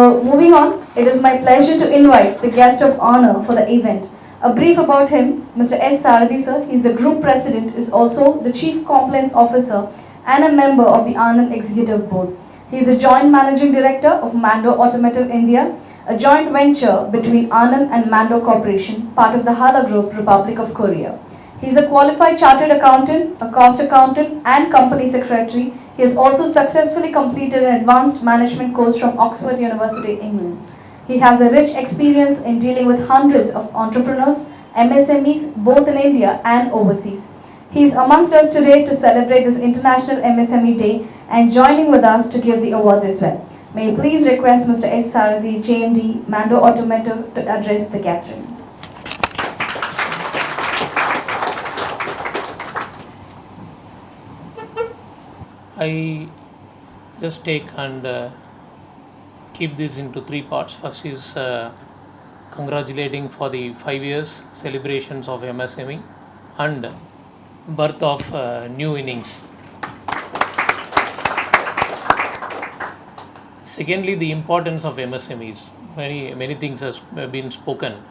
So moving on, it is my pleasure to invite the guest of honor for the event. A brief about him, Mr. S. Sarathi sir, he is the Group President, is also the Chief Compliance Officer and a member of the ANAND Executive Board. He is the Joint Managing Director of Mando Automotive India, a joint venture between ANAND and Mando Corporation, part of the Halla Group, Republic of Korea. He is a qualified chartered accountant, a cost accountant, and company secretary. He has also successfully completed an advanced management course from Oxford University, England. He has a rich experience in dealing with hundreds of entrepreneurs, MSMEs, both in India and overseas. He is amongst us today to celebrate this International MSME Day and joining with us to give the awards as well. May I please request Mr. S. Sarathi, JMD, Mando Automotive, to address the gathering. I just take and keep this into three parts. First is congratulating for the 5 years celebrations of MSME and birth of new innings. Secondly, the importance of MSMEs. Many things has been spoken,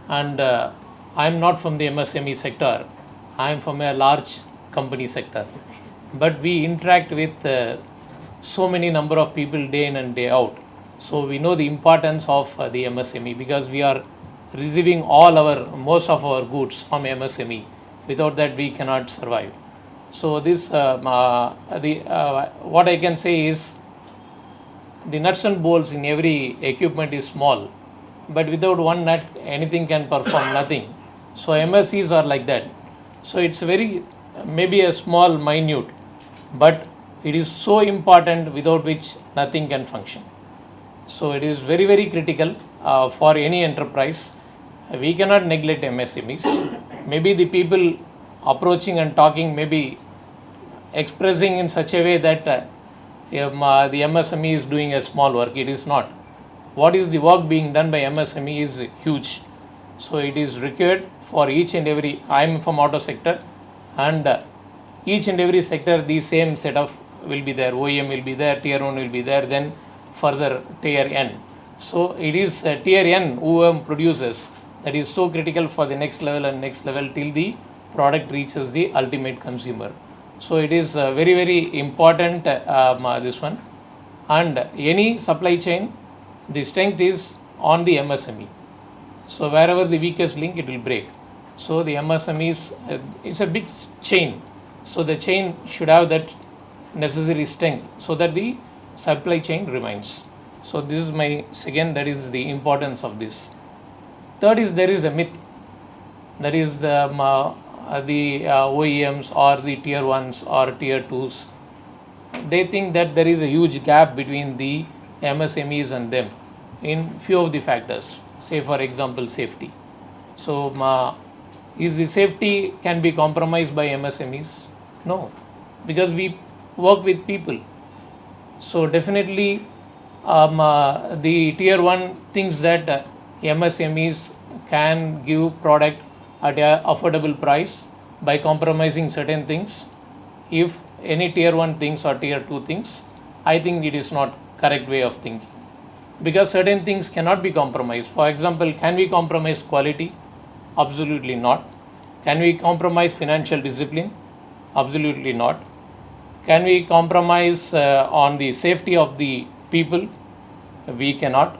and I am not from the MSME sector. I am from a large company sector, but we interact with so many number of people day in and day out. So we know the importance of the MSME because we are receiving most of our goods from MSME. Without that, we cannot survive. So this what I can say is the nuts and bolts in every equipment is small, but without one nut, anything can perform nothing. So MSCs are like that. So it's maybe a small, minute, but it is so important without which nothing can function. So it is very critical for any enterprise. We cannot neglect MSMEs. Maybe the people approaching and talking, maybe expressing in such a way that the MSME is doing a small work. It is not. What is the work being done by MSME is huge. So it is required for each and every. I am from auto sector, and each and every sector the same set of will be there. OEM will be there, tier 1 will be there, then further tier N. So it is tier N who produces that is so critical for the next level and next level till the product reaches the ultimate consumer. So it is very important this one, and any supply chain, the strength is on the MSME. So wherever the weakest link, it will break. So the MSMEs, it's a big chain. So the chain should have that necessary strength so that the supply chain remains. So this is my second, that is the importance of this. Third is there is a myth, that is the OEMs or the tier 1s or tier 2s. They think that there is a huge gap between the MSMEs and them in few of the factors. Say for example safety. So is the safety can be compromised by MSMEs? No, because we work with people. So definitely the tier 1 thinks that MSMEs can give product at an affordable price by compromising certain things. If any tier 1 things or tier 2 things, I think it is not correct way of thinking, because certain things cannot be compromised. For example, can we compromise quality? Absolutely not. Can we compromise financial discipline? Absolutely not. Can we compromise on the safety of the people? We cannot.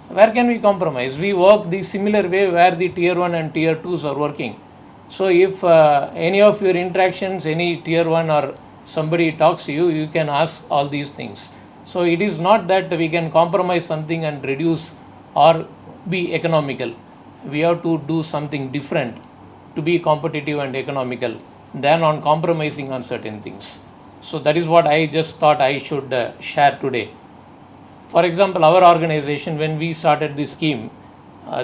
Where can we compromise? We work the similar way where the tier 1 and tier 2s are working. So if any of your interactions, any tier 1 or somebody talks to you, you can ask all these things. So it is not that we can compromise something and reduce or be economical. We have to do something different to be competitive and economical than on compromising on certain things. So that is what I just thought I should share today. For example, our organization, when we started this scheme,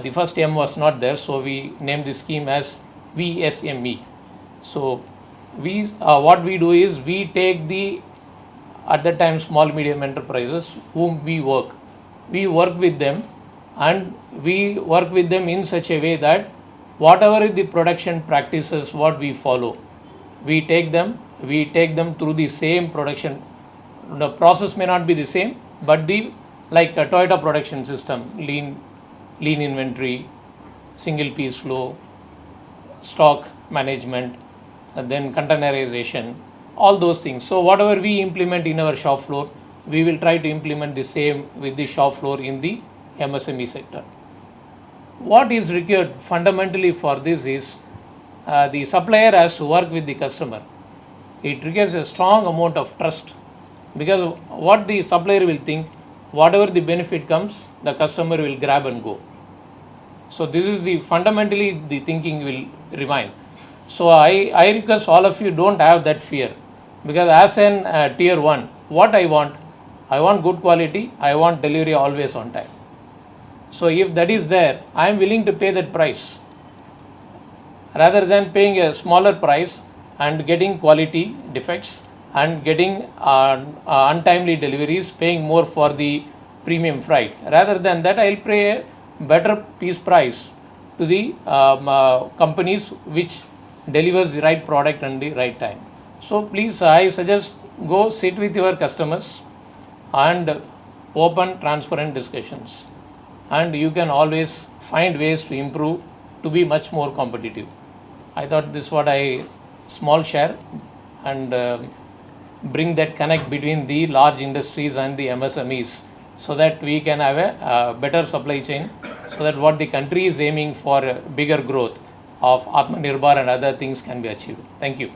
the first M was not there, so we named this scheme as VSME. So what we do is we take the, at that time, small medium enterprises whom we work with them, and we work with them in such a way that whatever the production practices what we follow, we take them through the same production. The process may not be the same, but the like a Toyota production system, lean inventory, single piece flow, stock management, and then containerization, all those things. So whatever we implement in our shop floor, we will try to implement the same with the shop floor in the MSME sector. What is required fundamentally for this is the supplier has to work with the customer. It requires a strong amount of trust, because what the supplier will think, whatever the benefit comes, the customer will grab and go. So this is the fundamentally the thinking will remain. So I request all of you don't have that fear, because as an tier 1, what I want good quality, I want delivery always on time. So if that is there, I am willing to pay that price, rather than paying a smaller price and getting quality defects and getting untimely deliveries, paying more for the premium freight. Rather than that, I will pay a better piece price to the companies which delivers the right product and the right time. So please, I suggest go sit with your customers and open transparent discussions, and you can always find ways to improve to be much more competitive. I thought this is what I small share and bring that connect between the large industries and the MSMEs, so that we can have a better supply chain, so that what the country is aiming for bigger growth of Atmanirbhar and other things can be achieved. Thank you.